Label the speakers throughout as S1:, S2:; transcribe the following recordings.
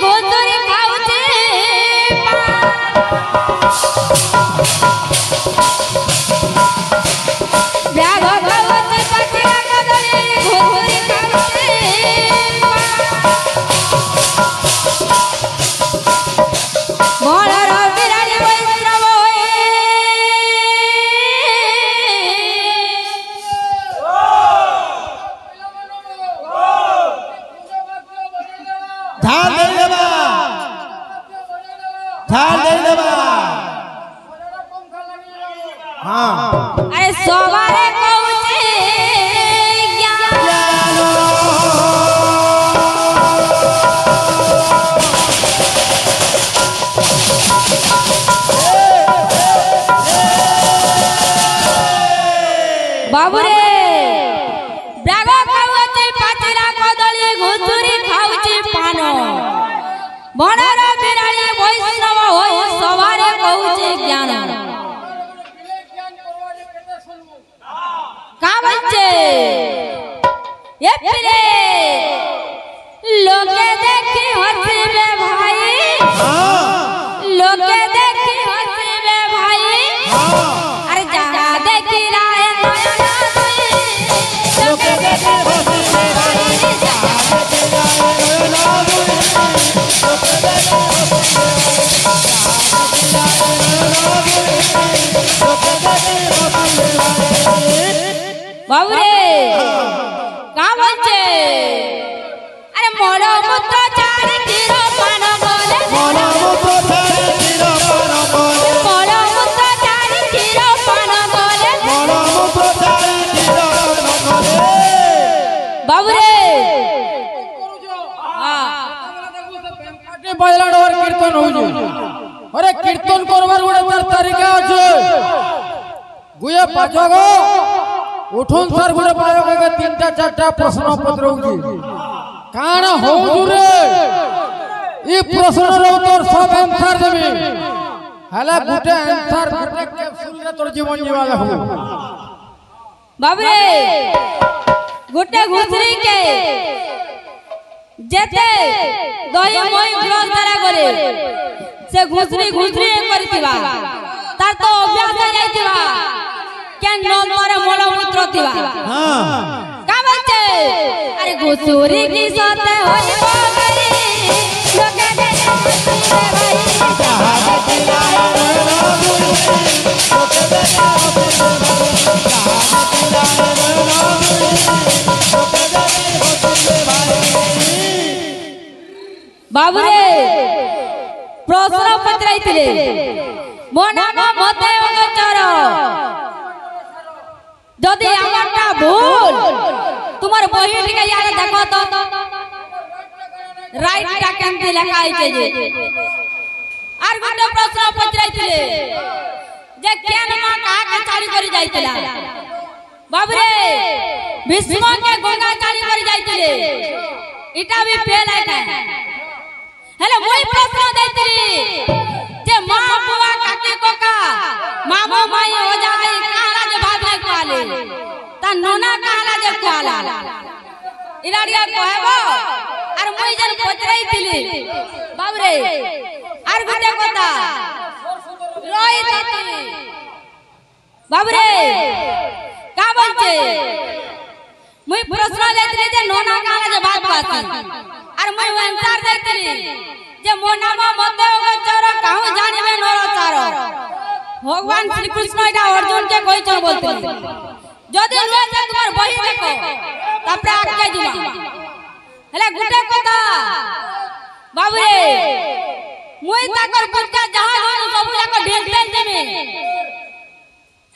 S1: गोतरी खाउचे bag खाउचे पाटिया कदली गोतरी खाउचे मोर बिरानी वैष्णव अरे सोवारे कहूचे बाबू रे bag खाउचे पाचिला कदली घुसुरी खाउचे पान बणर बिराली वैष्णव होय सोवारे कहूचे ज्ञान कावचे ये पिले लोके देखी हंसबे भाई लोके देखी हंसबे भाई अरे जा देखी राय नयना दुई लोके देखी हंसबे भाई जा देखी राय नयना दुई लोके देखी बाबू रे का बच्चे अरे मोरो मुत्तो चारी तीरो पान बोले मोरो मुत्तो चारी तीरो पान बोले मोरो मुत्तो चारी तीरो पान बोले मोरो मुत्तो चारी तीरो पान बोले बाबू रे हां पाटे बजला डोर कीर्तन होजो अरे कीर्तन करबार गोटे तार तरीका আছে गुया पाजगो उठुन सर गुड़े पायोगे के तीनटा चारटा प्रश्न पत्र होगी काना होजु रे ई प्रश्न रो तोर सब आंसर देबी हला गुटे आंसर गुटे कैप्सूल रे तोर जीवन जीवाले हो बाबू रे गुटे घुसरी के जेते दही मोई ब्रश द्वारा करे से घुसरी घुसरी करतिबा तार तो अभ्यास हो जाइतिबा केन नंबर मोल मूत्र दिवा हां का बच्चे अरे घुसुरी की सोते होई बागरी लोके देखे भाई जहाज दिलाए लोके देखे बाबू रे प्रश्न पत्र आइतिले मो नाम मते अगचर जदि आमारटा भूल तुम्हार बही टिके यार देखो तो राइट टा केमती लेखा आइছে जे आर गोटे प्रश्न पचराइतिले जे केन मा का के चाली करी जाइतिला बाबू रे भीष्म के गंगा चाली करी जाइतिले इटा भी फेल आइता हेले मोई प्रश्न दैतिली जे मां बुआ काके कोका मामो माई हो जाए काला जे भात में खाले ता नोना काला जे खाला इराडिया कहबो आर मुई जन पचराइतिली बाबू रे आर गुटे কথা রই দিতি बाबू रे का বলছে মুই প্রশ্ন দেইতিলি যে ননা কালা যে ভাত খাতি আর মুই आंसर দেইতিলি যে মো নাম মতে অগচর কাহু জানিবে নরচার ভগবান শ্রী কৃষ্ণ এটা অর্জুন কে কইছন বলতিলি যদি রোজে তোমার বহি দেখো তারপরে আগে দিবা হেলে গুটে কথা बाबू रे मुई ताकर पुटका जहां होन सब जाक ढेल ढेल देमे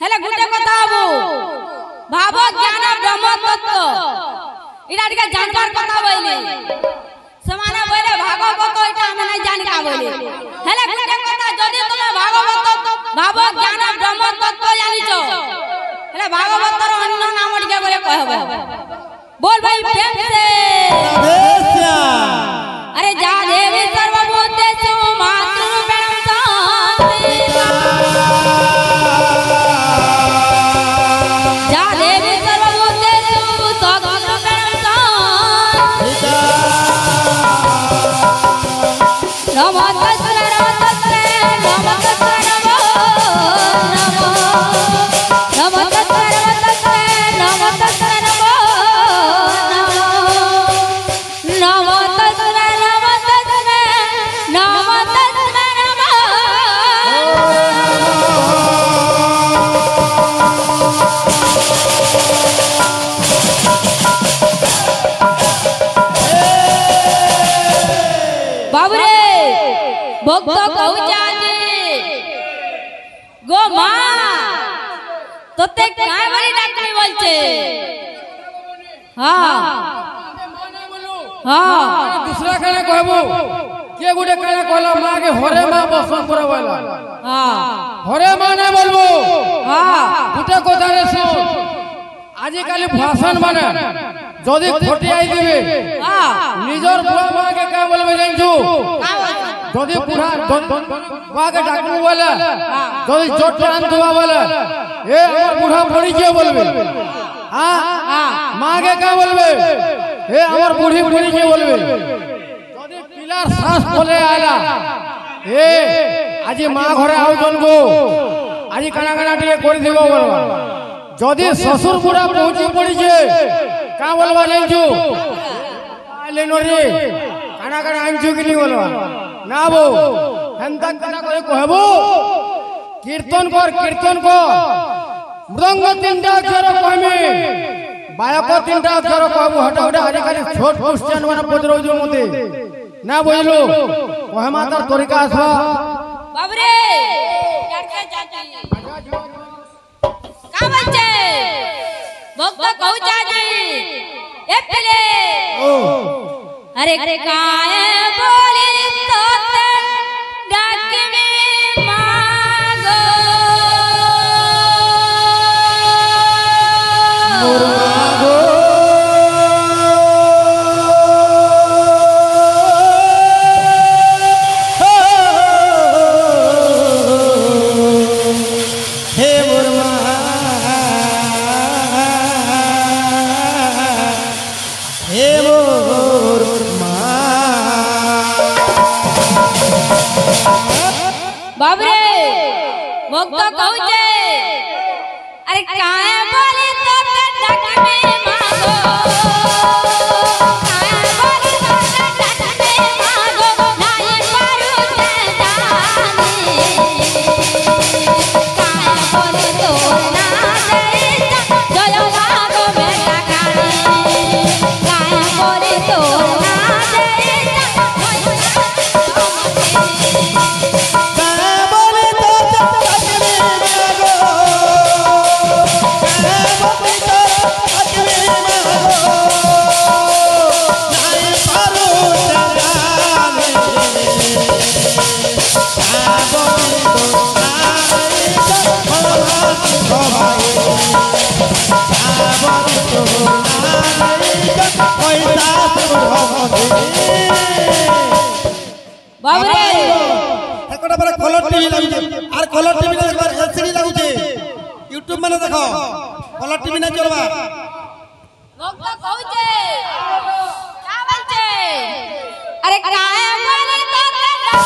S1: हेले गुटे কথা हबो भाव ज्ञान ब्रह्म तत्व इडा टिके जानकार কথা বইলে সমানে বইলে ভাগবত এটা আমি নাই জানি কা বইলে হেলে গুटे কথা যদি তুমি ভাগবত ভাব জ্ঞান ব্রহ্ম তত্ত্ব জানিছো হেলে ভাগবতর অন্য নাম টিকে বলে কইবো बोल भाई प्रेम से अरे जा देवी सर्वभूतेषु मातृरूपेण संस्थिता जा देवी सर्वभूतेषु सद्रूपेण संस्थिता ভক্ত কৌচা যে গো মা তোতে কায় বলি ডাকবি বলছে হ্যাঁ হ্যাঁ
S2: दूसरा खाना कहबो के गुटे खाना कहला मां के हरे मां बसन करे बोला
S1: हां
S2: हरे मां ना बोलबो
S1: हां
S2: गुटे কথা রে শুন আজি কালি ভাষণ মানে যদি খটি আই দিবে
S1: हां
S2: নিজর বুড়া মা কে কা বলবে জানছু যদি বুড়া মা কে ডাকবো বলে যদি জোট টান দুয়া বলে এ আমার বুড়া পড়ি কে বলবে हां মা কে কা বলবে এ আমার বুড়ি পড়ি কে বলবে যদি পিলার শ্বাস বলে আলা এ আজি মা ঘরে আউজন গো আজি কানা কানা টিকে করে দিব বলবা যদি শ্বশুর বুড়া পৌঁছি পড়িছে কা বলবা জানছু আইলে নরে কানা কানা আনছু কিনি বলবা না বউ হেনতা কানা করে কহবো কীর্তন কর মৃদঙ্গ তিনটা অক্ষর কহমি বায়ক তিনটা অক্ষর কহবো হটা হটা আজি খালি ছোট ক্রিশ্চিয়ান মানে পদরৌজ মতে না বুঝলো কহমা তার তরিকা আসবা
S1: বাবরে ডাকে চাচি কা বলছে ভক্ত কৌচা যে এ পেলে अरे काय बोले तोते डाकबी मागो
S2: मुर्मागो हे मुर्मा हे
S1: बाबरे भक्त कौचे अरे काय बोले तोते डाकबी मागो काय बोले तोते डाकबी मागो नाई पारू ते जानी काय बोले तो ना दे जय मागो बेटा कानी काय बोले तो ना दे बाबरे
S3: एकटा पर कलर टीवी लागुचे आर कलर टीवी ना एकबार एलसीडी लागुचे यूट्यूब माने देखो कलर टीवी ना चलबा
S1: भक्त कौचे का बोलचे अरे काय बोले तोते काय बोले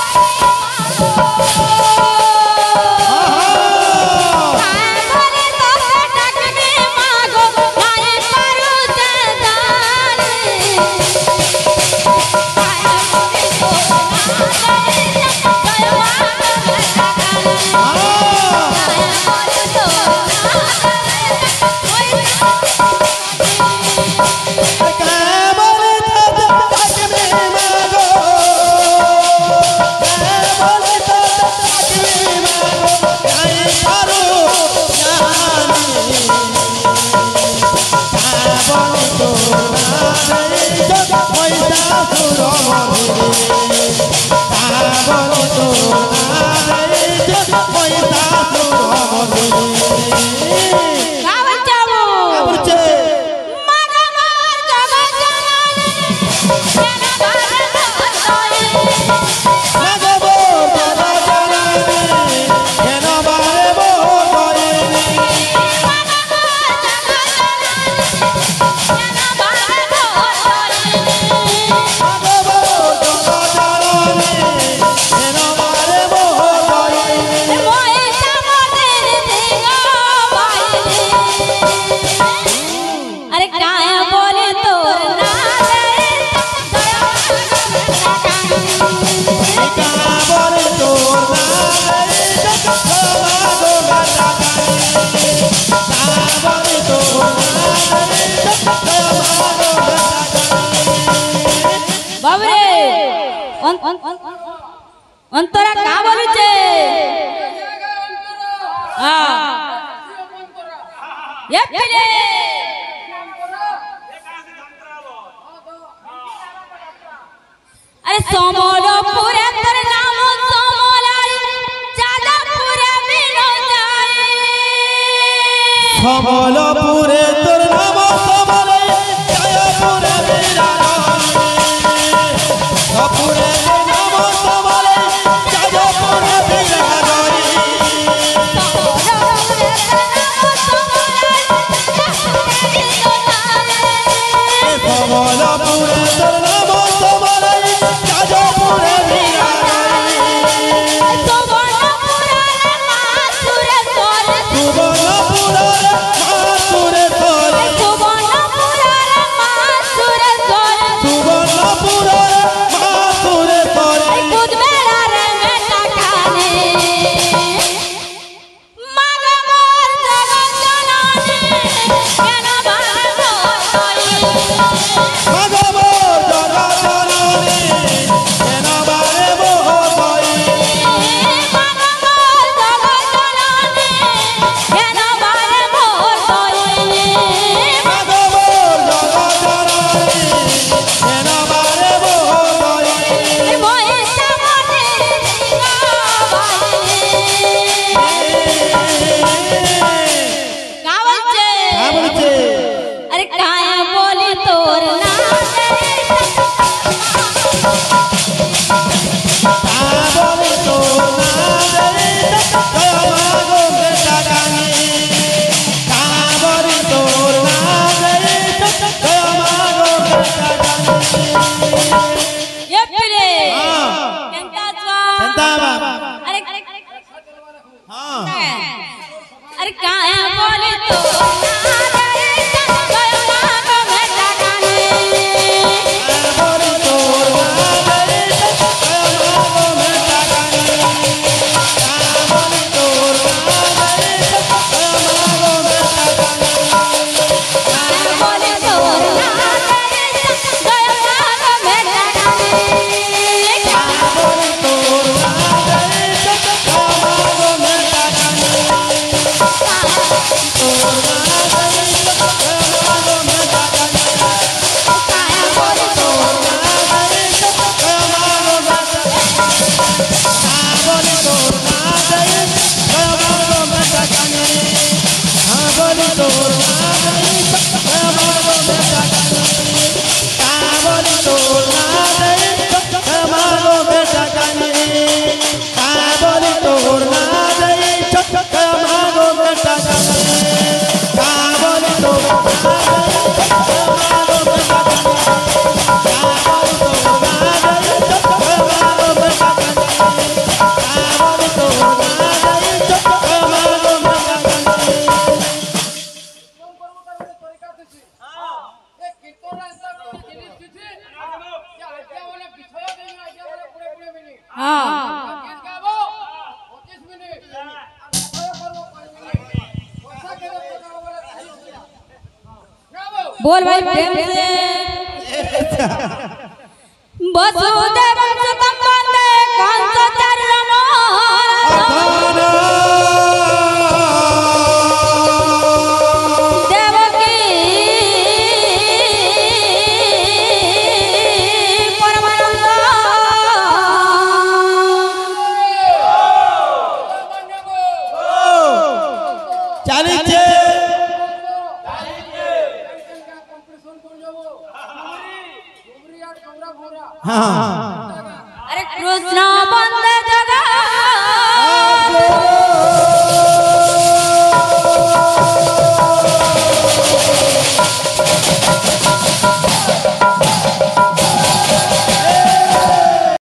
S1: तोते डाकबी मागो नाई पारू ते जानी काय बोले तो ना दे जय मागो बेटा कानी काय बोले तो ना অন্তরা কা বলছে আরে সমলপুরে তোর নাম সমলাই যাদবপুরে মিলো যায়
S3: সমলপুরে তোর নাম সমলাই যাদবপুরে মিলো সপুরে তোর নাম সমলাই যাদবপুরে মিলো সমলপুরে তোর নাম সমলাই যাদবপুরে মিলো
S1: अरे काया बोले तो बोल भाई प्रेम से वसुदेव सुतम वंदे कंसचार्यम देवकी परमानंद
S3: चालीचे
S1: अरे कृष्ण वंदे